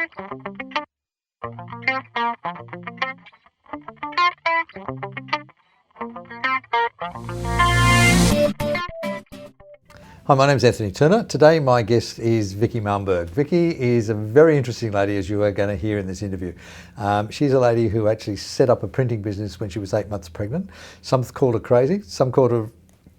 Hi, my name is Anthony Turner. Today my guest is Vikki Malmberg. Vikki is a very interesting lady, as you are going to hear in this interview. She's a lady who actually set up a printing business when she was 8 months pregnant. Some called her crazy, some called her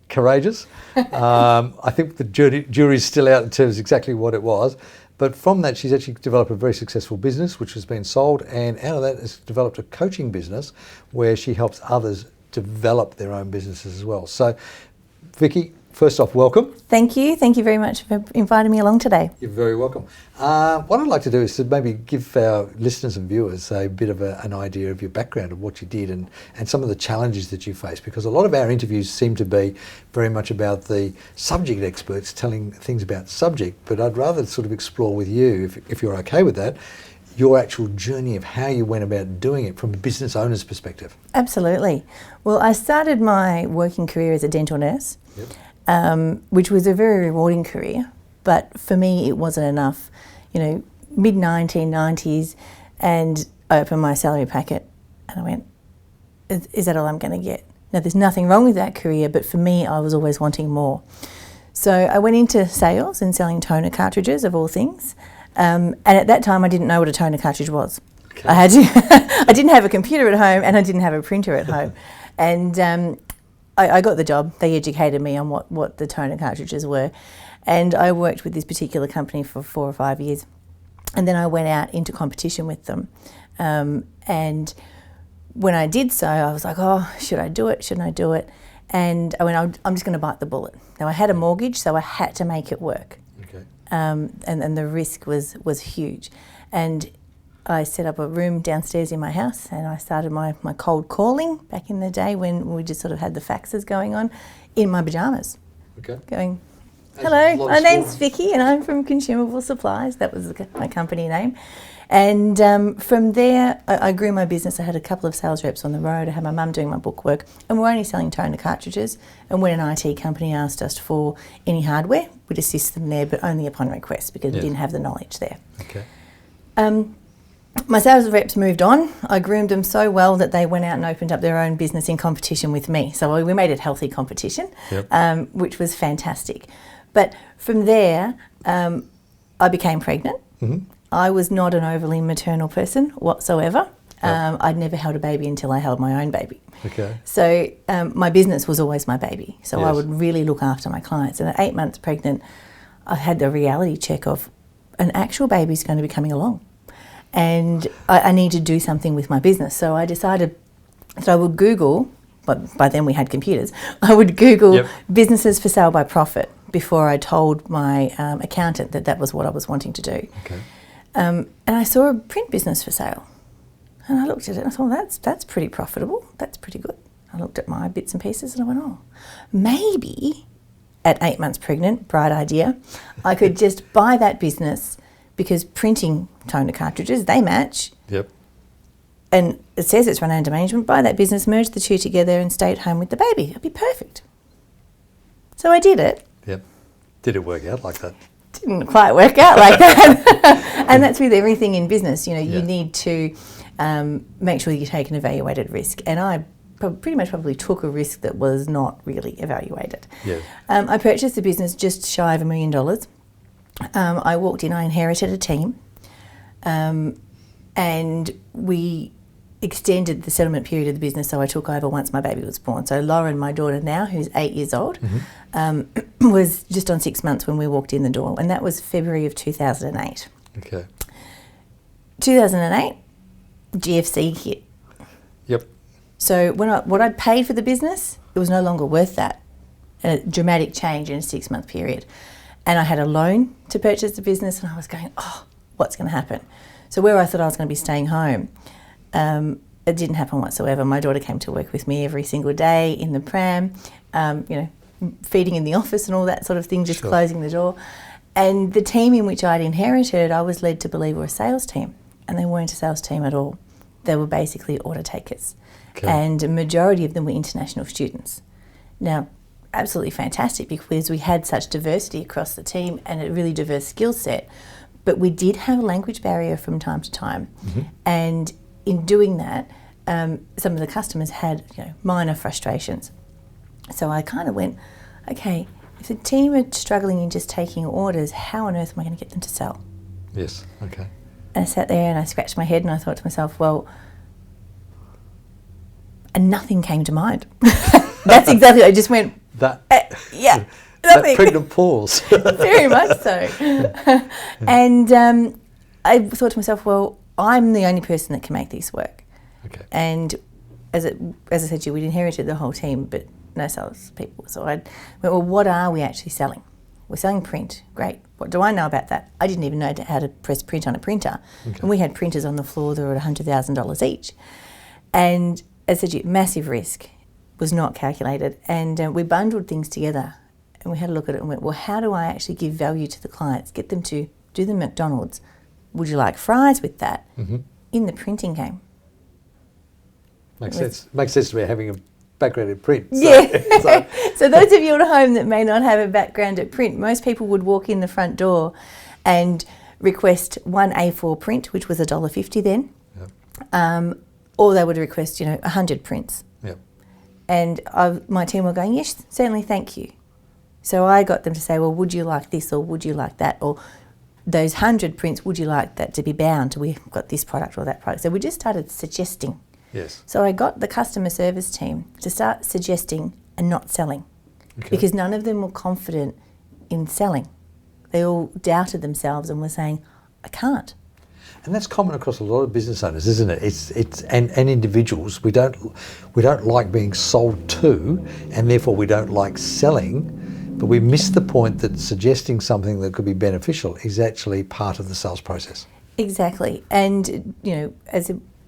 courageous. I think the jury's still out in terms of exactly what it was. But from that, she's actually developed a very successful business, which has been sold. And out of that, has developed a coaching business where she helps others develop their own businesses as well. So, Vikki, first off, welcome. Thank you. Thank you very much for inviting me along today. You're very welcome. What I'd like to do is to maybe give our listeners and viewers a bit of an idea of your background, of what you did and some of the challenges that you faced, because a lot of our interviews seem to be very much about the subject experts telling things about subject, but I'd rather sort of explore with you, if you're okay with that, your actual journey of how you went about doing it from a business owner's perspective. Absolutely. Well, I started my working career as a dental nurse. Yep. Which was a very rewarding career, but for me it wasn't enough. You know, mid-1990s, and I opened my salary packet and I went, is that all I'm going to get? Now, there's nothing wrong with that career, but for me I was always wanting more. So I went into sales and selling toner cartridges, of all things, and at that time I didn't know what a toner cartridge was. Okay. I didn't have a computer at home and I didn't have a printer at home. And I got the job. They educated me on what the toner cartridges were, and I worked with this particular company for 4 or 5 years, and then I went out into competition with them, and when I did so I was like, oh, should I do it, shouldn't I do it? And I went, I'm just going to bite the bullet. Now, I had a mortgage, so I had to make it work. Okay. And the risk was huge, and I set up a room downstairs in my house and I started my cold calling back in the day when we just sort of had the faxes going on in my pyjamas. Okay. Going, hello, my name's Vikki and I'm from Consumable Supplies. That was my company name. And from there, I grew my business. I had a couple of sales reps on the road. I had my mum doing my bookwork, and we're only selling toner cartridges. And when an IT company asked us for any hardware, we'd assist them there, but only upon request because we didn't have the knowledge there. Okay. My sales reps moved on. I groomed them so well that they went out and opened up their own business in competition with me. So we made it healthy competition, which was fantastic. But from there, I became pregnant. Mm-hmm. I was not an overly maternal person whatsoever. I'd never held a baby until I held my own baby. Okay. So my business was always my baby. So I would really look after my clients. And at 8 months pregnant, I had the reality check of an actual baby's going to be coming along. And I need to do something with my business. So I decided that I would Google, but by then we had computers, I would Google businesses for sale by profit before I told my accountant that was what I was wanting to do. Okay. And I saw a print business for sale. And I looked at it and I thought, that's pretty profitable. That's pretty good. I looked at my bits and pieces and I went, oh, maybe at 8 months pregnant, bright idea, I could just buy that business, because printing toner cartridges, they match. Yep. And it says it's run under management. Buy that business, merge the two together and stay at home with the baby. It'd be perfect. So I did it. Yep. Did it work out like that? Didn't quite work out like that. And that's with everything in business. You know, you need to make sure you take an evaluated risk. And I pretty much probably took a risk that was not really evaluated. Yeah. I purchased the business just shy of $1 million. I walked in, I inherited a team, and we extended the settlement period of the business, so I took over once my baby was born. So Lauren, my daughter now, who's 8 years old, was just on 6 months when we walked in the door, and that was February of 2008. Okay. 2008, GFC hit. Yep. So what I'd paid for the business, it was no longer worth that. A dramatic change in a 6 month period. And I had a loan to purchase the business and I was going, oh, what's going to happen? So where I thought I was going to be staying home, it didn't happen whatsoever. My daughter came to work with me every single day in the pram, feeding in the office and all that sort of thing, just closing the door. And the team in which I'd inherited, I was led to believe were a sales team, and they weren't a sales team at all. They were basically order takers. Okay. And a majority of them were international students. Now, absolutely fantastic because we had such diversity across the team and a really diverse skill set. But we did have a language barrier from time to time. And in doing that, some of the customers had minor frustrations. So I kind of went, okay, if the team are struggling in just taking orders, how on earth am I going to get them to sell? Yes, okay. And I sat there and I scratched my head and I thought to myself, well, and nothing came to mind. That's exactly, I just went, yeah, nothing. That pregnant pause. Very much so. And I thought to myself, well, I'm the only person that can make this work. Okay. And as I said to you, we'd inherited the whole team, but no sales people. So I went, well, what are we actually selling? We're selling print. Great. What do I know about that? I didn't even know how to press print on a printer. Okay. And we had printers on the floor that were at $100,000 each. And as I said to you, massive risk was not calculated. And we bundled things together and we had a look at it and went, well, how do I actually give value to the clients, get them to do the McDonald's? Would you like fries with that? In the printing game? Makes sense. Makes sense to me having a background in print. So, yeah. So those of you at home that may not have a background at print, most people would walk in the front door and request one A4 print, which was $1.50 then. Yep. Or they would request, 100 prints. Yep. And my team were going, yes, certainly, thank you. So I got them to say, well, would you like this or would you like that? Or those 100 prints, would you like that to be bound? We've got this product or that product. So we just started suggesting. Yes. So I got the customer service team to start suggesting and not selling, because none of them were confident in selling. They all doubted themselves and were saying, I can't. And that's common across a lot of business owners, isn't it? It's and individuals. We don't like being sold to, and therefore we don't like selling. But we miss the point that suggesting something that could be beneficial is actually part of the sales process. Exactly. And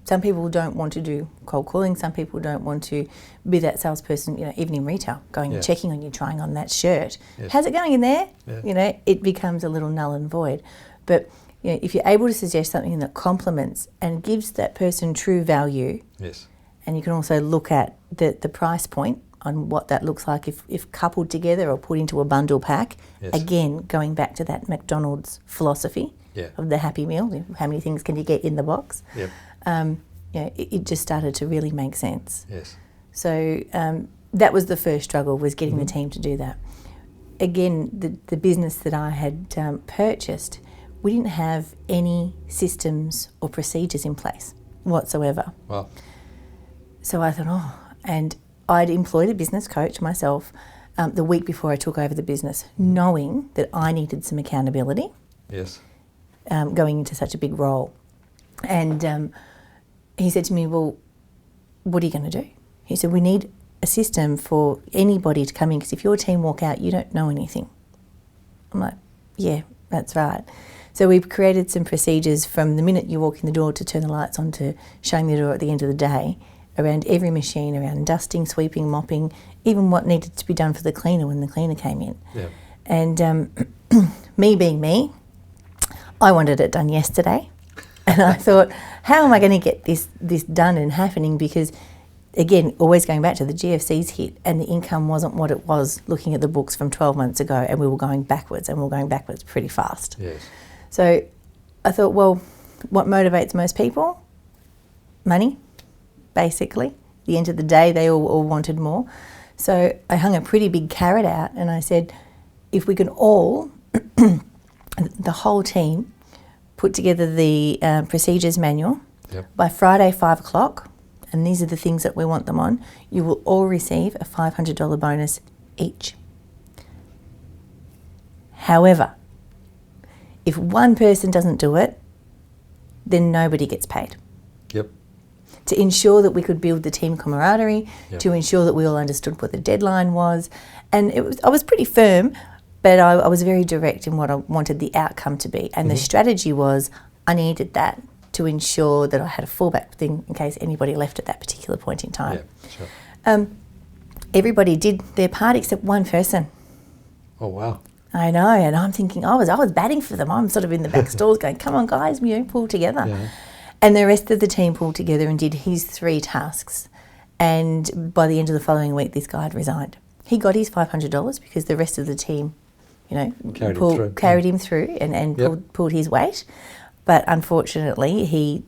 some people don't want to do cold calling. Some people don't want to be that salesperson, even in retail, going and checking on you, trying on that shirt. Yes. How's it going in there? Yeah. It becomes a little null and void. But if you're able to suggest something that complements and gives that person true value, yes, and you can also look at the price point on what that looks like if coupled together or put into a bundle pack, again, going back to that McDonald's philosophy of the Happy Meal, how many things can you get in the box? Yep. It just started to really make sense. Yes. So that was the first struggle, was getting the team to do that. Again, the business that I had purchased, we didn't have any systems or procedures in place whatsoever. Wow. So I thought, and I'd employed a business coach myself the week before I took over the business, knowing that I needed some accountability. Yes. Going into such a big role. And he said to me, well, what are you going to do? He said, we need a system for anybody to come in, because if your team walk out, you don't know anything. I'm like, yeah, that's right. So we've created some procedures from the minute you walk in the door to turn the lights on to shutting the door at the end of the day, around every machine, around dusting, sweeping, mopping, even what needed to be done for the cleaner when the cleaner came in. Yeah. And me being me, I wanted it done yesterday. And I thought, how am I going to get this done and happening? Because, again, always going back to the GFC's hit and the income wasn't what it was looking at the books from 12 months ago, and we were going backwards, and we were going backwards pretty fast. Yes. So I thought, well, what motivates most people? Money, basically. At the end of the day, they all wanted more. So I hung a pretty big carrot out and I said, if we can all, the whole team, put together the procedures manual by Friday, 5 o'clock, and these are the things that we want them on, you will all receive a $500 bonus each. However, if one person doesn't do it, then nobody gets paid. Yep. To ensure that we could build the team camaraderie, to ensure that we all understood what the deadline was. And I was pretty firm, but I was very direct in what I wanted the outcome to be. And the strategy was, I needed that to ensure that I had a fallback thing in case anybody left at that particular point in time. Yeah, sure. Everybody did their part except one person. Oh, wow. I know, and I'm thinking, I was batting for them. I'm sort of in the back stalls going, come on guys, pull together. Yeah. And the rest of the team pulled together and did his 3 tasks. And by the end of the following week, this guy had resigned. He got his $500 because the rest of the team carried him through and pulled his weight. But unfortunately, he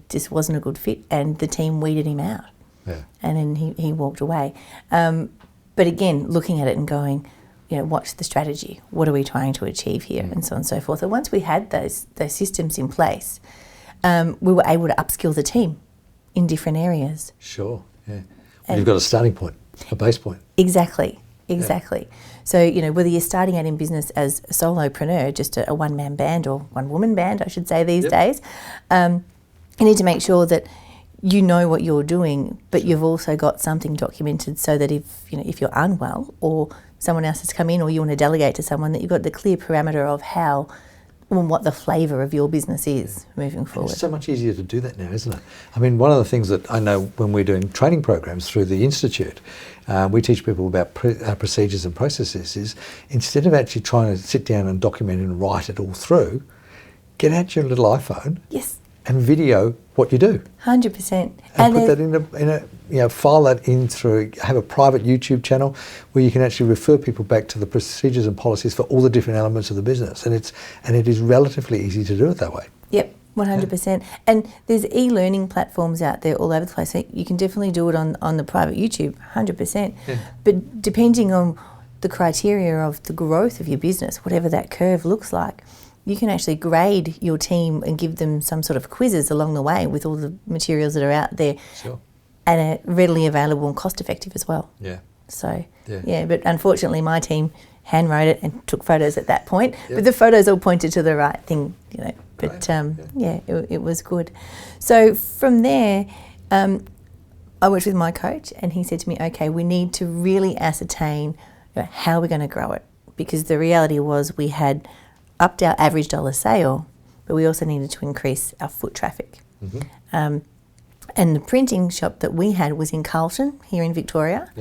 just wasn't a good fit, and the team weeded him out. Yeah. And then he walked away. But again, looking at it and going, what's the strategy? What are we trying to achieve here? And so on and so forth. So once we had those systems in place, we were able to upskill the team in different areas. Sure, yeah. Well, you've got a starting point, a base point. Exactly. So, whether you're starting out in business as a solopreneur, just a one-man band or one-woman band, I should say these days, you need to make sure that you know what you're doing, but you've also got something documented so that if you're unwell or someone else has come in or you want to delegate to someone, that you've got the clear parameter of how and what the flavour of your business is moving forward. It's so much easier to do that now, isn't it? I mean, one of the things that I know when we're doing training programs through the Institute, we teach people about procedures and processes, is instead of actually trying to sit down and document and write it all through, get out your little iPhone and video what you do. 100%. And put that in a file that in through, have a private YouTube channel where you can actually refer people back to the procedures and policies for all the different elements of the business. And it is relatively easy to do it that way. Yep, 100%. Yeah. And there's e-learning platforms out there all over the place. So you can definitely do it on the private YouTube, 100%. Yeah. But depending on the criteria of the growth of your business, whatever that curve looks like, you can actually grade your team and give them some sort of quizzes along the way with all the materials that are out there. Sure. And are readily available and cost effective as well. Yeah. So, but unfortunately my team hand wrote it and took photos at that point. But the photos all pointed to the right thing, But it was good. So from there, I worked with my coach and he said to me, okay, we need to really ascertain how we're going to grow it. Because the reality was we had upped our average dollar sale, but we also needed to increase our foot traffic. Mm-hmm. And the printing shop that we had was in Carlton, here in Victoria,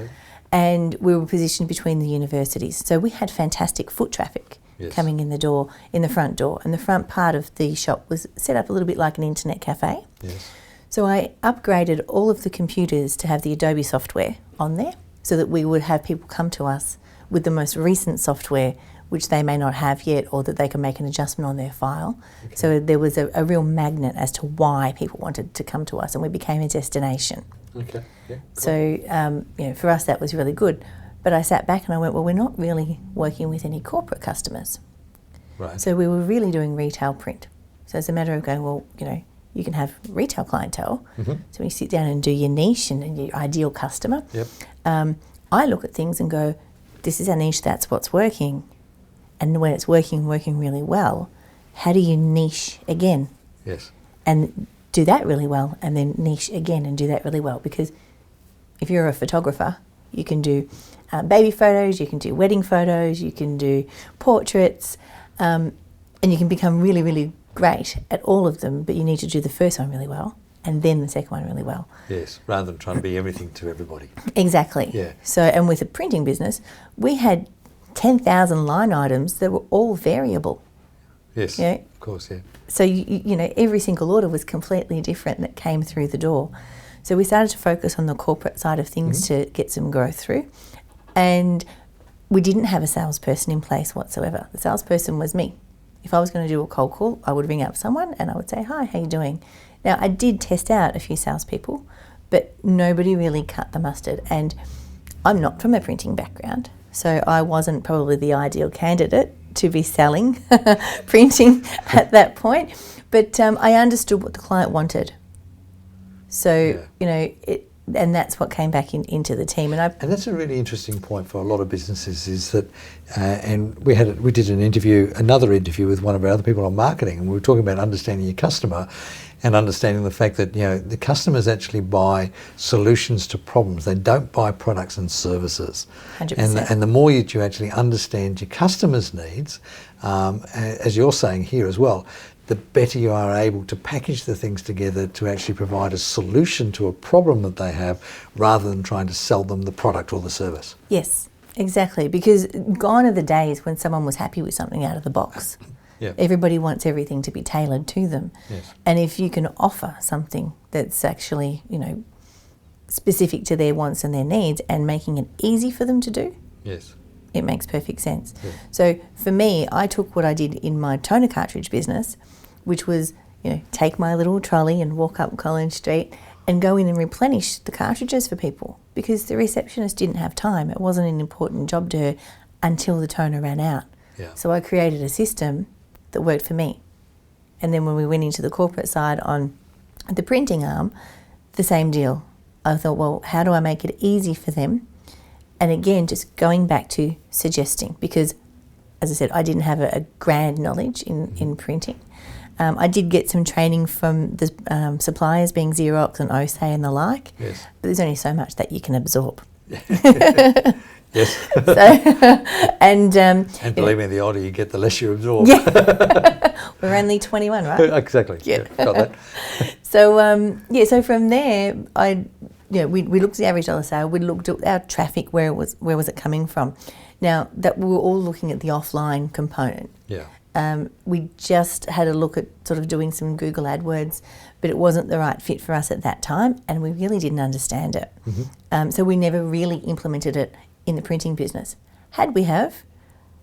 and we were positioned between the universities. So we had fantastic foot traffic coming in the front door. And the front part of the shop was set up a little bit like an internet cafe. Yes. So I upgraded all of the computers to have the Adobe software on there so that we would have people come to us with the most recent software, which they may not have yet, or that they can make an adjustment on their file. Okay. So there was a real magnet as to why people wanted to come to us, and we became a destination. Okay. Yeah, cool. So for us that was really good. But I sat back and I went, well, we're not really working with any corporate customers. Right. So we were really doing retail print. So it's a matter of going, well, you can have retail clientele. Mm-hmm. So when you sit down and do your niche and your ideal customer, I look at things and go, this is our niche, that's what's working. And when it's working really well, how do you niche again? Yes. And do that really well, and then niche again and do that really well. Because if you're a photographer, you can do baby photos, you can do wedding photos, you can do portraits, and you can become really, really great at all of them, but you need to do the first one really well and then the second one really well. Yes, rather than trying to be everything to everybody. Exactly. Yeah. So, and with a printing business, we had 10,000 line items that were all variable. Yes, of course, yeah. So, every single order was completely different that came through the door. So we started to focus on the corporate side of things to get some growth through. And we didn't have a salesperson in place whatsoever. The salesperson was me. If I was going to do a cold call, I would ring up someone and I would say, hi, how you doing? Now, I did test out a few salespeople, but nobody really cut the mustard. And I'm not from a printing background. So I wasn't probably the ideal candidate to be selling printing at that point. But I understood what the client wanted. So, and that's what came back into the team. And that's a really interesting point for a lot of businesses is that, and we did another interview with one of our other people on marketing, and we were talking about understanding your customer and understanding the fact that, the customers actually buy solutions to problems. They don't buy products and services. 100%. And the more that you actually understand your customers' needs, as you're saying here as well, the better you are able to package the things together to actually provide a solution to a problem that they have rather than trying to sell them the product or the service. Yes, exactly. Because gone are the days when someone was happy with something out of the box. Yeah. Everybody wants everything to be tailored to them. Yes. And if you can offer something that's actually, specific to their wants and their needs and making it easy for them to do, yes, It makes perfect sense. Yeah. So for me, I took what I did in my toner cartridge business, which was, take my little trolley and walk up Collins Street and go in and replenish the cartridges for people, because the receptionist didn't have time. It wasn't an important job to her until the toner ran out. Yeah. So I created a system that worked for me. And then when we went into the corporate side on the printing arm, the same deal. I thought, well, how do I make it easy for them? And again, just going back to suggesting, because as I said, I didn't have a grand knowledge in printing. I did get some training from the suppliers, being Xerox and OSE and the like, Yes. but there's only so much that you can absorb. Yes. And believe me, the older you get, the less you absorb. Yeah. We're only 21, right? Exactly. Yeah. Got that. So so from there, we looked at the average dollar sale. We looked at our traffic, where was it coming from. Now that we were all looking at the offline component. Yeah. We just had a look at sort of doing some Google AdWords, but it wasn't the right fit for us at that time, and we really didn't understand it. Mm-hmm. So we never really implemented it in the printing business. Had we have,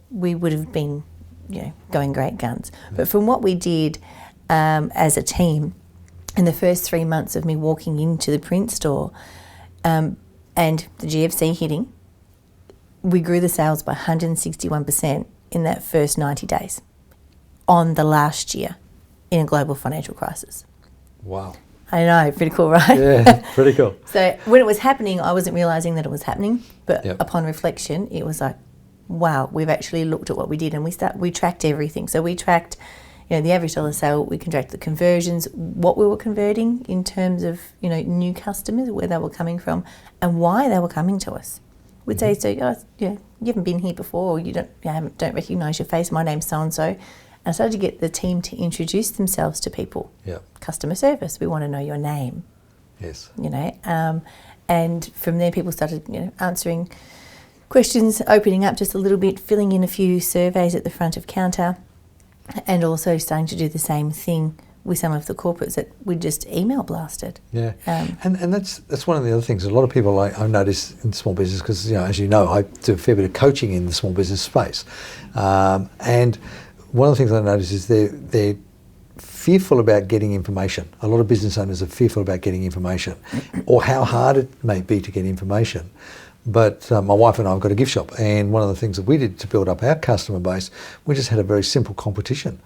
we would have been, going great guns. Mm-hmm. But from what we did as a team, in the first 3 months of me walking into the print store and the GFC hitting, we grew the sales by 161% in that first 90 days on the last year in a global financial crisis. Wow. I know, pretty cool, right? Yeah, pretty cool. So when it was happening, I wasn't realising that it was happening, but Yep. upon reflection, it was like, wow, we've actually looked at what we did, and we tracked everything. So we tracked, the average dollar sale, we tracked the conversions, what we were converting in terms of, new customers, where they were coming from, and why they were coming to us. We'd say, you haven't been here before, or you don't recognise your face, my name's so-and-so. And I started to get the team to introduce themselves to people. Yeah. Customer service, we want to know your name. Yes. And from there people started, answering questions, opening up just a little bit, filling in a few surveys at the front of counter, and also starting to do the same thing with some of the corporates that we just email blasted. Yeah, and that's one of the other things. A lot of people I've noticed in small business, because as you know, I do a fair bit of coaching in the small business space, and one of the things I notice is they're fearful about getting information. A lot of business owners are fearful about getting information, or how hard it may be to get information. But my wife and I have got a gift shop, and one of the things that we did to build up our customer base, we just had a very simple competition,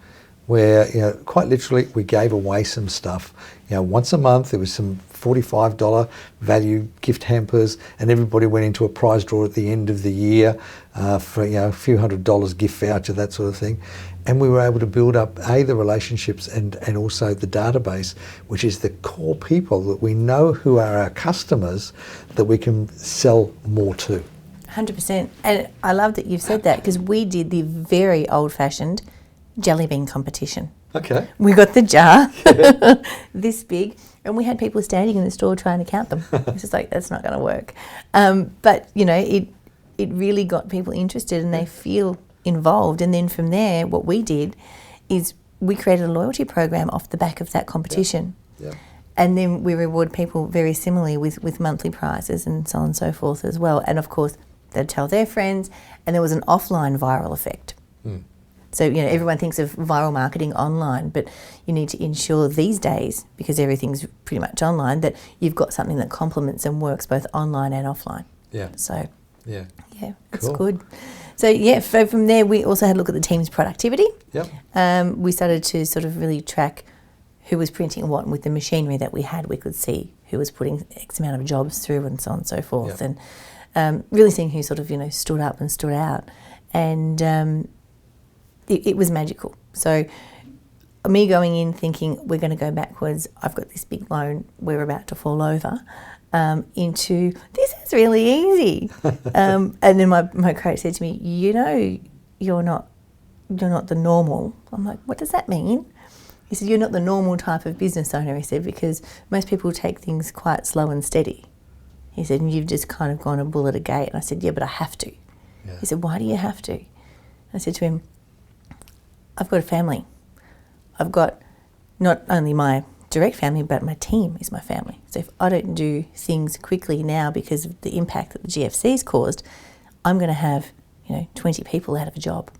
where quite literally we gave away some stuff. Once a month there was some $45 value gift hampers, and everybody went into a prize draw at the end of the year for a few $100 gift voucher, that sort of thing. And we were able to build up the relationships and also the database, which is the core people that we know who are our customers that we can sell more to. 100%. And I love that you've said that, because we did the very old-fashioned jelly bean competition. Okay. We got the jar this big, and we had people standing in the store trying to count them. It's just like, that's not going to work. But it really got people interested, and they feel involved. And then from there, what we did is we created a loyalty program off the back of that competition. Yeah. And then we reward people very similarly with monthly prizes and so on and so forth as well. And of course, they'd tell their friends, and there was an offline viral effect. Mm. So, everyone thinks of viral marketing online, but you need to ensure these days, because everything's pretty much online, that you've got something that complements and works both online and offline. Yeah. So, yeah, it's cool. good. So, so from there, we also had a look at the team's productivity. Yep. We started to sort of really track who was printing what, and with the machinery that we had, we could see who was putting X amount of jobs through and so on and so forth. Yep. And really seeing who sort of, stood up and stood out. And it was magical. So me going in thinking we're going to go backwards, I've got this big loan, we're about to fall over, into this is really easy. And then my coach said to me, you're not the normal. I'm like, what does that mean? He said, you're not the normal type of business owner, he said, because most people take things quite slow and steady. He said, and you've just kind of gone a bull at a gate. And I said, yeah, but I have to. Yeah. He said, why do you have to? I said to him, I've got a family. I've got not only my direct family, but my team is my family. So if I don't do things quickly now because of the impact that the GFC's caused, I'm going to have, 20 people out of a job.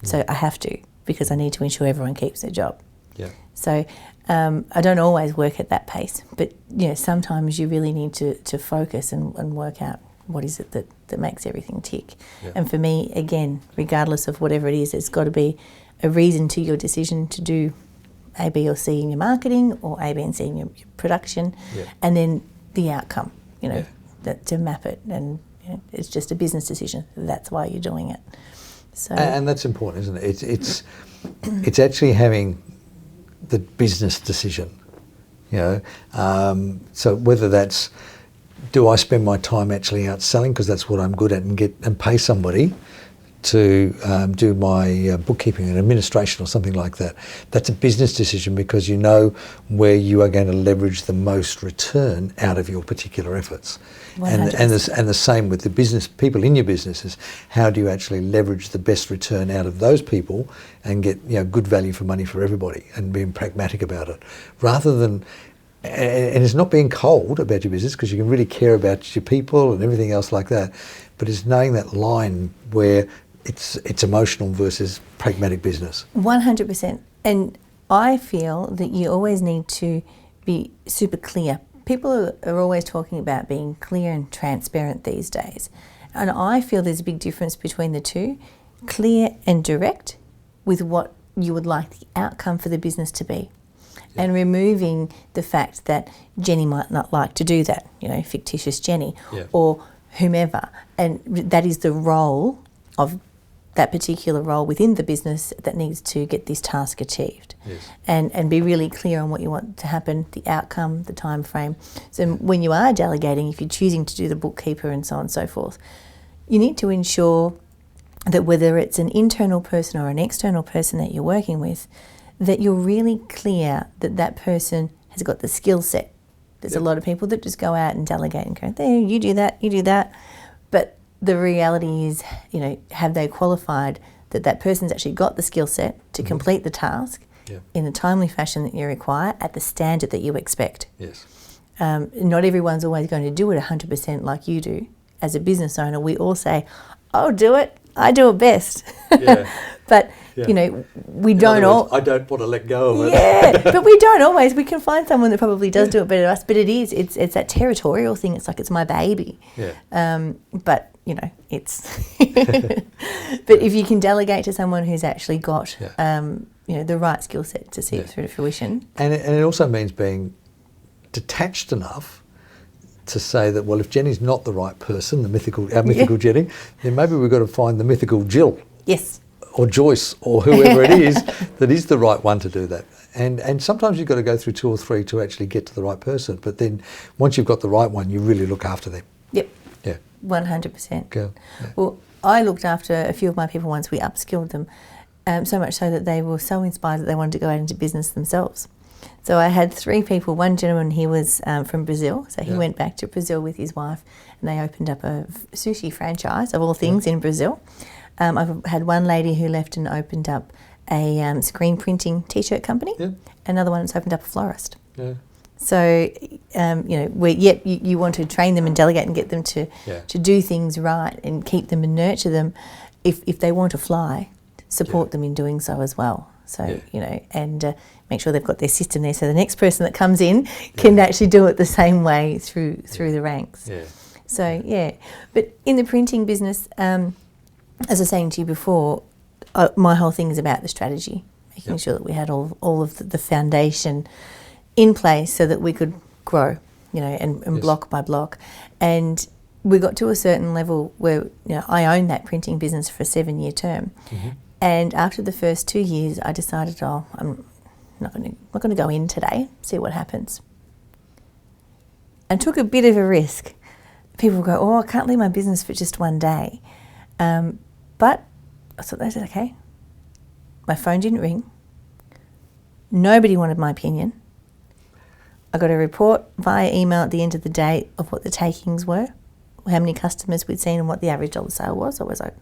So I have to, because I need to ensure everyone keeps their job. Yeah. So I don't always work at that pace, but sometimes you really need to focus and work out what is it that makes everything tick. Yeah. And for me, again, regardless of whatever it is, it's got to be a reason to your decision to do A, B or C in your marketing, or A, B and C in your production, and then the outcome, to map it. And it's just a business decision. That's why you're doing it. So, and that's important, isn't it? It's actually having the business decision, so whether that's, do I spend my time actually out selling because that's what I'm good at, and pay somebody to do my bookkeeping and administration or something like that. That's a business decision, because you know where you are going to leverage the most return out of your particular efforts. And the same with the business people in your businesses. How do you actually leverage the best return out of those people and get good value for money for everybody, and being pragmatic about it, rather than. And it's not being cold about your business, because you can really care about your people and everything else like that, but it's knowing that line where it's emotional versus pragmatic business. 100%. And I feel that you always need to be super clear. People are always talking about being clear and transparent these days. And I feel there's a big difference between the two. Clear and direct with what you would like the outcome for the business to be. Yeah. And removing the fact that Jenny might not like to do that, fictitious Jenny, or whomever. And that is the role of that particular role within the business that needs to get this task achieved. Yes. And be really clear on what you want to happen, the outcome, the time frame. So when you are delegating, if you're choosing to do the bookkeeper and so on and so forth, you need to ensure that whether it's an internal person or an external person that you're working with, that you're really clear that that person has got the skill set. There's a lot of people that just go out and delegate and go, there, you do that. But the reality is, have they qualified that person's actually got the skill set to complete the task in the timely fashion that you require at the standard that you expect? Yes. Not everyone's always going to do it 100% like you do. As a business owner, we all say, I'll do it. I do it best. Yeah. But, we don't all... I don't want to let go of it. Yeah, but we don't always. We can find someone that probably does do it better than us, but it's that territorial thing. It's like it's my baby. Yeah. But, it's... But if you can delegate to someone who's actually got, the right skill set to see it through to fruition. And it also means being detached enough to say that, well, if Jenny's not the right person, our mythical Jenny, then maybe we've got to find the mythical Jill. Yes. Or Joyce, or whoever it is that is the right one to do that. And sometimes you've got to go through 2 or 3 to actually get to the right person. But then once you've got the right one, you really look after them. Yep. Yeah. 100%. Go. Yeah. Well, I looked after a few of my people once. We upskilled them, so much so that they were so inspired that they wanted to go out into business themselves. So I had 3 people. One gentleman, he was from Brazil, so he went back to Brazil with his wife, and they opened up a sushi franchise, of all things, in Brazil. I've had one lady who left and opened up a screen printing T-shirt company. Yeah. Another one that's opened up a florist. Yeah. So, you want to train them and delegate and get them to do things right and keep them and nurture them. If they want to fly, support them in doing so as well. So, and make sure they've got their system there so the next person that comes in can actually do it the same way through the ranks. Yeah. So, But in the printing business, as I was saying to you before, my whole thing is about the strategy, making sure that we had all of the foundation in place so that we could grow, and block by block. And we got to a certain level where I owned that printing business for a 7-year term. Mm-hmm. And after the first 2 years, I decided, I'm not going to go in today, see what happens. And took a bit of a risk. People go, I can't leave my business for just one day. But I thought, they said, okay. My phone didn't ring. Nobody wanted my opinion. I got a report via email at the end of the day of what the takings were, how many customers we'd seen and what the average dollar sale was. I was like,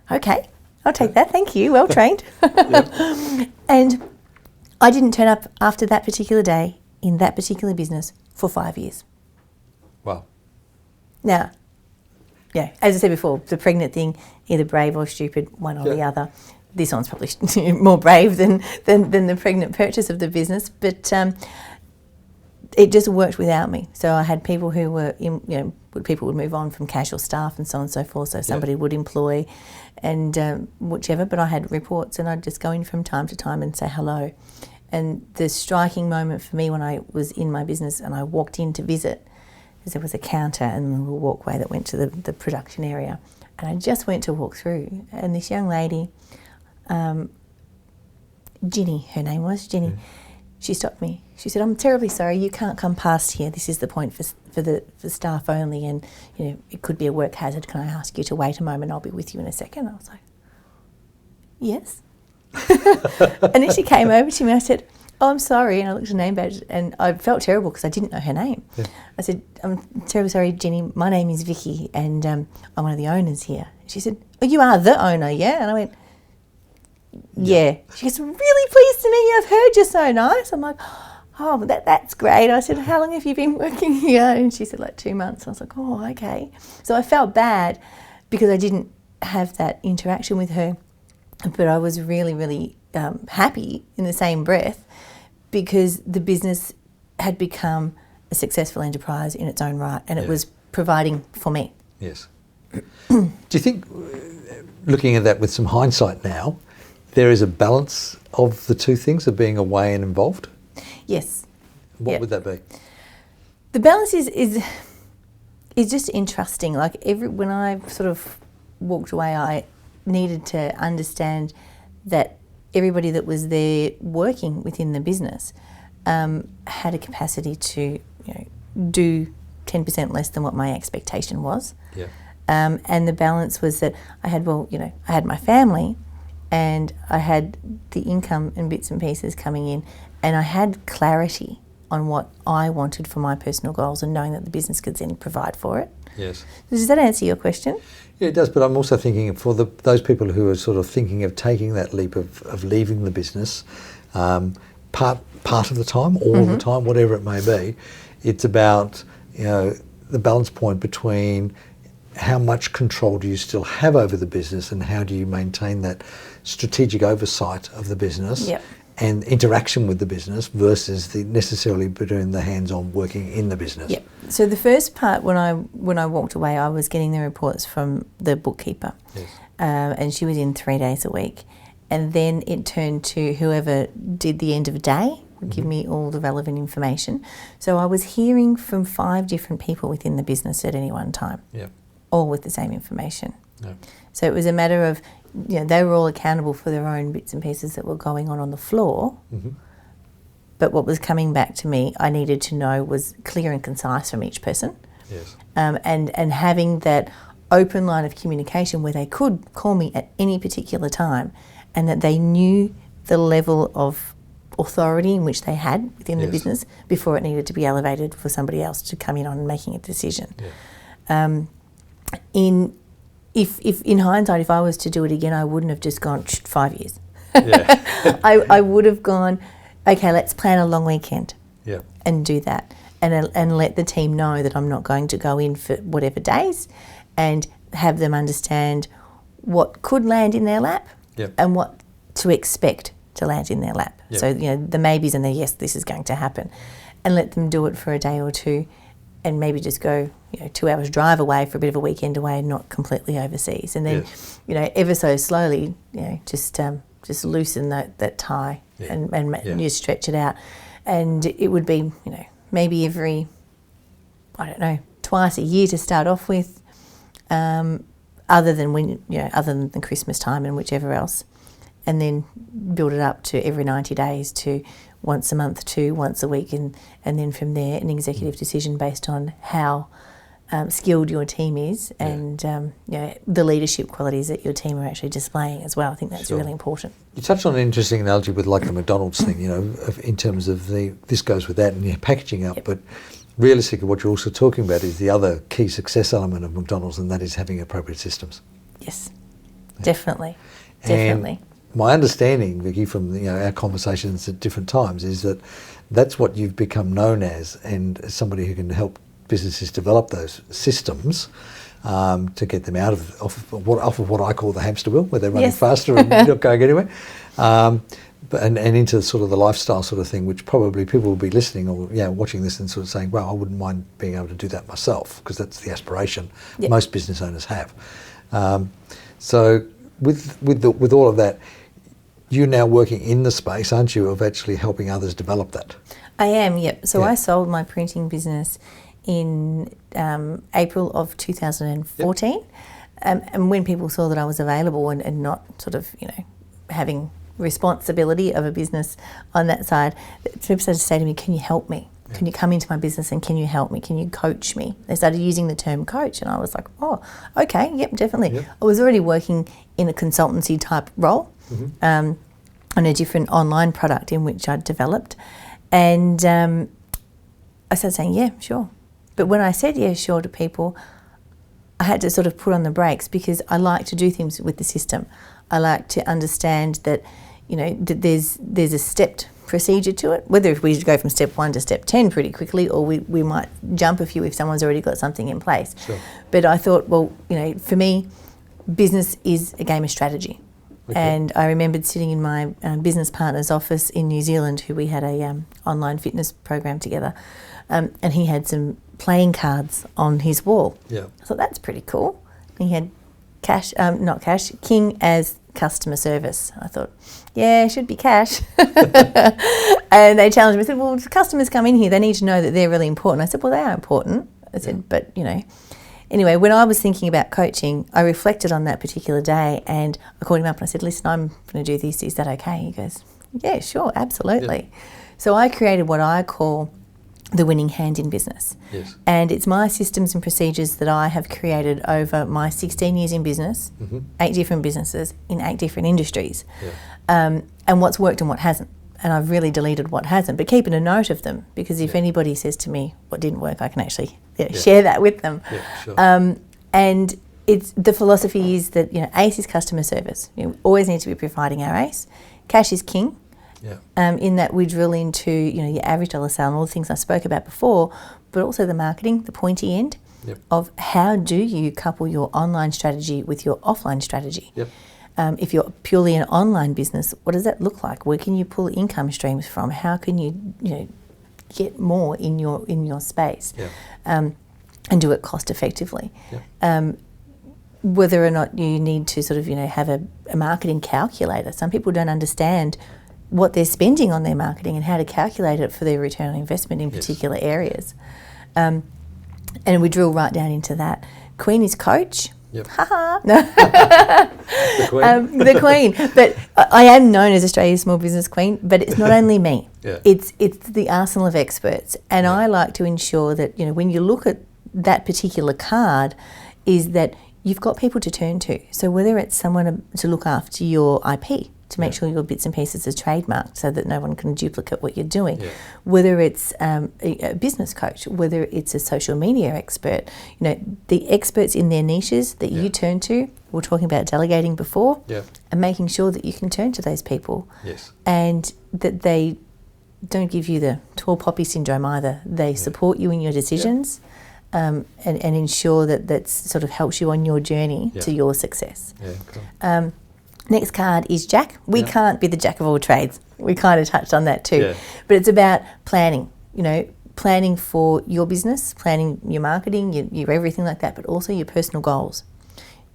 okay, I'll take that. Thank you. Well trained. And I didn't turn up after that particular day in that particular business for 5 years. Wow. Now, yeah, as I said before, the pregnant thing, either brave or stupid, one or the other. This one's probably more brave than the pregnant purchase of the business, but it just worked without me. So I had people who were, people would move on from casual staff and so on and so forth. So somebody would employ and whichever, but I had reports and I'd just go in from time to time and say hello. And the striking moment for me when I was in my business and I walked in to visit, is there was a counter and a little walkway that went to the production area. And I just went to walk through and this young lady, Ginny, her name was, Ginny, she stopped me. She said, "I'm terribly sorry, you can't come past here. This is the point for staff only and it could be a work hazard. Can I ask you to wait a moment? I'll be with you in a second." I was like, "Yes." And then she came over to me. I said, "Oh, I'm sorry." And I looked at her name badge and I felt terrible because I didn't know her name. Yeah. I said, "I'm terribly sorry, Jenny. My name is Vicky and I'm one of the owners here." She said, "Oh, you are the owner, yeah?" And I went, "Yeah." She goes, "Really pleased to meet you. I've heard you're so nice." I'm like, "Oh, that's great." I said, "How long have you been working here?" And she said, like 2 months. I was like, "Oh, okay." So I felt bad because I didn't have that interaction with her. But I was really, really happy in the same breath because the business had become a successful enterprise in its own right and it was providing for me. Yes. Do you think, looking at that with some hindsight now, there is a balance of the two things of being away and involved? Yes. What would that be? The balance is just interesting. Like when I sort of walked away, I needed to understand that everybody that was there working within the business had a capacity to do 10% less than what my expectation was. Yeah. And the balance was that I had my family and I had the income and bits and pieces coming in and I had clarity on what I wanted for my personal goals and knowing that the business could then provide for it. Yes. Does that answer your question? Yeah, it does, but I'm also thinking for those people who are sort of thinking of taking that leap of leaving the business, part of the time, all of the time, whatever it may be, it's about the balance point between how much control do you still have over the business and how do you maintain that strategic oversight of the business and interaction with the business versus necessarily doing the hands-on working in the business. Yep. So the first part when I walked away, I was getting the reports from the bookkeeper, and she was in 3 days a week, and then it turned to whoever did the end of day would give me all the relevant information. So I was hearing from 5 different people within the business at any one time, all with the same information. So it was a matter of they were all accountable for their own bits and pieces that were going on the floor. But what was coming back to me, I needed to know was clear and concise from each person. Yes. And having that open line of communication where they could call me at any particular time and that they knew the level of authority in which they had within the business before it needed to be elevated for somebody else to come in on making a decision. If in hindsight, if I was to do it again, I wouldn't have just gone 5 years. I would have gone, okay, let's plan a long weekend and do that and let the team know that I'm not going to go in for whatever days and have them understand what could land in their lap and what to expect to land in their lap. So, the maybes and the yes, this is going to happen, and let them do it for a day or two and maybe just go 2 hours drive away for a bit of a weekend away and not completely overseas. And then, ever so slowly, just loosen that tie and just stretch it out. And it would be, maybe every, twice a year to start off with, other than the Christmas time and whichever else. And then build it up to every 90 days to once a month to once a week, and then from there an executive decision based on how skilled your team is and the leadership qualities that your team are actually displaying as well. I think that's really important. You touched on an interesting analogy with like the McDonald's thing, in terms of this goes with that and you're packaging up, but realistically what you're also talking about is the other key success element of McDonald's, and that is having appropriate systems. Yes, definitely. And my understanding, Vicky, from our conversations at different times is that that's what you've become known as, and as somebody who can help businesses develop those systems. to get them out of off of what I call the hamster wheel, where they're running Yes. faster and not going anywhere. And into sort of the lifestyle sort of thing, which probably people will be listening or watching this and sort of saying, well, I wouldn't mind being able to do that myself, because that's the aspiration most business owners have. So with all of that, you're now working in the space, aren't you, of actually helping others develop that? I am, yep. So Yeah. I sold my printing business in April of 2014. Yep. And when people saw that I was available and not sort of, having responsibility of a business on that side, people started to say to me, can you help me? Yeah. Can you come into my business and can you help me? Can you coach me? They started using the term coach, and I was like, oh, okay, yep, definitely. Yep. I was already working in a consultancy type role on a different online product in which I'd developed. And I started saying, yeah, sure. But when I said, yeah, sure to people, I had to sort of put on the brakes, because I like to do things with the system. I like to understand that, that there's a stepped procedure to it, whether if we go from step 1 to step 10 pretty quickly, or we might jump a few if someone's already got something in place. Sure. But I thought, well, for me, business is a game of strategy. Okay. And I remembered sitting in my business partner's office in New Zealand, who we had a online fitness program together, and he had some playing cards on his wall. Yeah. I thought, that's pretty cool. He had King as customer service. I thought, yeah, it should be cash. And they challenged me. I said, well, if customers come in here, they need to know that they're really important. I said, well, they are important. I said, but, Anyway, when I was thinking about coaching, I reflected on that particular day, and I called him up and I said, listen, I'm going to do this. Is that okay? He goes, yeah, sure, absolutely. Yeah. So I created what I call the winning hand in business. Yes. And it's my systems and procedures that I have created over my 16 years in business, 8 different businesses in 8 different industries, and what's worked and what hasn't. And I've really deleted what hasn't, but keeping a note of them, because if anybody says to me what didn't work, I can actually share that with them. Yeah, sure. And it's the philosophy is that ACE is customer service. We always need to be providing our ACE. Cash is king. Yeah. In that we drill into your average dollar sale and all the things I spoke about before, but also the marketing, the pointy end of how do you couple your online strategy with your offline strategy. Yep. If you're purely an online business, what does that look like? Where can you pull income streams from? How can you get more in your space, and do it cost effectively? Yep. Whether or not you need to sort of have a marketing calculator. Some people don't understand what they're spending on their marketing and how to calculate it for their return on investment in particular areas. And we drill right down into that. Queen is coach. Yep. No. The Queen. The Queen. But I am known as Australia's Small Business Queen, but it's not only me. Yeah. It's the arsenal of experts. And I like to ensure that, when you look at that particular card, is that you've got people to turn to. So whether it's someone to look after your IP, to make sure your bits and pieces are trademarked so that no one can duplicate what you're doing, whether it's a business coach, whether it's a social media expert, the experts in their niches that you turn to. We were talking about delegating before, and making sure that you can turn to those people, and that they don't give you the tall poppy syndrome either. They support you in your decisions, and ensure that sort of helps you on your journey to your success. Yeah, cool. Next card is Jack. We can't be the jack of all trades. We kind of touched on that too. Yeah. But it's about planning, planning for your business, planning your marketing, your everything like that, but also your personal goals.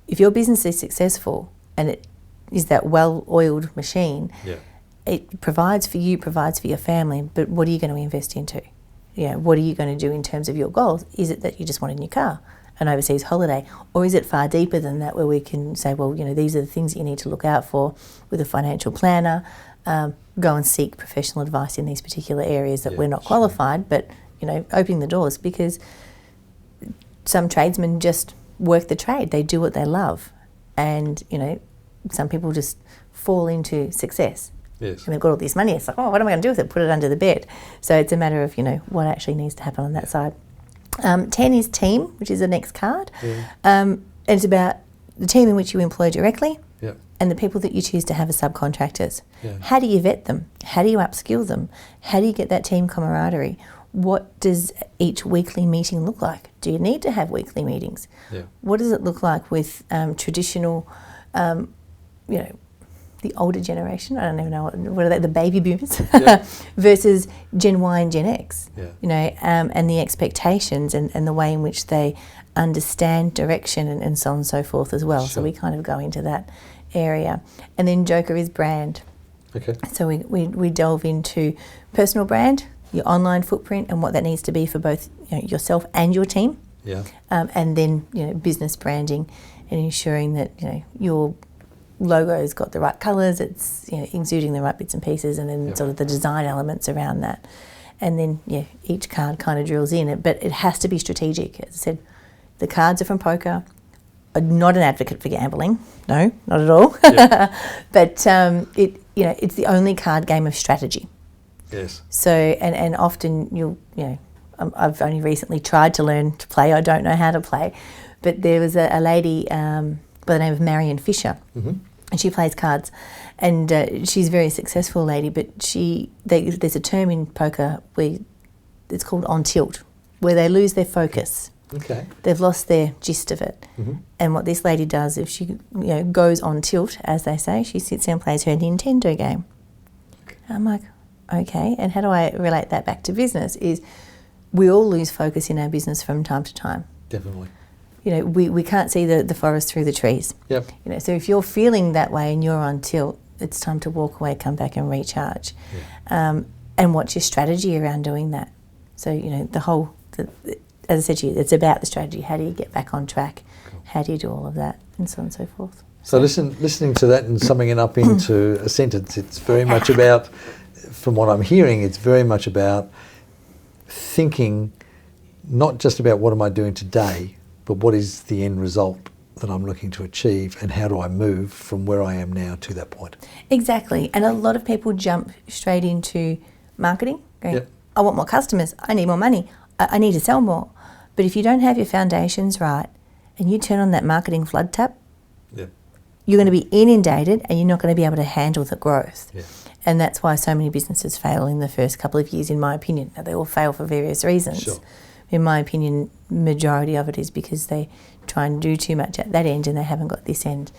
If your business is successful and it is that well-oiled machine, it provides for you, provides for your family, but what are you going to invest into? What are you going to do in terms of your goals? Is it that you just want a new car, an overseas holiday, or is it far deeper than that, where we can say, well, these are the things that you need to look out for with a financial planner, go and seek professional advice in these particular areas that we're not qualified, but, opening the doors, because some tradesmen just work the trade. They do what they love. And, some people just fall into success. Yes. And they've got all this money. It's like, oh, what am I going to do with it? Put it under the bed. So it's a matter of, what actually needs to happen on that side. 10 is team, which is the next card. And it's about the team in which you employ directly and the people that you choose to have as subcontractors. How do you vet them? How do you upskill them? How do you get that team camaraderie? what does each weekly meeting look like? Do you need to have weekly meetings? Yeah. What does it look like with traditional, the older generation? I don't even know what are they, the baby boomers, versus Gen Y and Gen X. Yeah. And the expectations and the way in which they understand direction and so on and so forth as well. Sure. So we kind of go into that area. And then Joker is brand. Okay. So we delve into personal brand, your online footprint, and what that needs to be for both yourself and your team. Yeah. And then business branding and ensuring that your logo's got the right colours, it's exuding the right bits and pieces, and then sort of the design elements around that. And then each card kind of drills in it, but it has to be strategic. As I said, the cards are from poker. I'm not an advocate for gambling, no, not at all. But it's the only card game of strategy. Yes. So and often I've only recently tried to learn to play. I don't know how to play, but there was a lady by the name of Marion Fisher, and she plays cards, and she's a very successful lady. But there's a term in poker where it's called on tilt, where they lose their focus. Okay. They've lost their gist of it. And what this lady does, if she goes on tilt, as they say, she sits down and plays her Nintendo game. Okay. I'm like, okay, and how do I relate that back to business? Is we all lose focus in our business from time to time. Definitely. We can't see the forest through the trees. Yep. So if you're feeling that way and you're on tilt, it's time to walk away, come back and recharge. Yeah. And what's your strategy around doing that? So, as I said to you, it's about the strategy. How do you get back on track? Cool. How do you do all of that? And so on and so forth. So listening to that and summing it up into a sentence, it's very much about, from what I'm hearing, it's very much about thinking not just about what am I doing today, but what is the end result that I'm looking to achieve, and how do I move from where I am now to that point? Exactly. And a lot of people jump straight into marketing, going, I want more customers, I need more money, I need to sell more. But if you don't have your foundations right and you turn on that marketing flood tap, you're going to be inundated and you're not going to be able to handle the growth. Yeah. And that's why so many businesses fail in the first couple of years, in my opinion. Now, they all fail for various reasons. Sure. In my opinion, majority of it is because they try and do too much at that end and they haven't got this end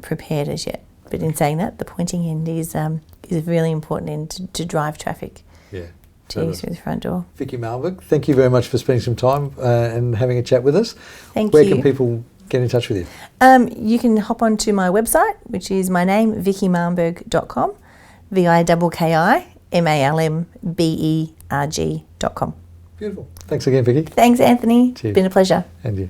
prepared as yet. But in saying that, the pointing end is a really important end to drive traffic. Yeah. To you through the front door. Vikki Malmberg, thank you very much for spending some time and having a chat with us. Thank you. Where can people get in touch with you? You can hop onto my website, which is my name, vikkimalmberg.com, VIKKIMALMBERG.com. Beautiful. Thanks again, Vikki. Thanks, Anthony. Cheers. Been a pleasure. And you.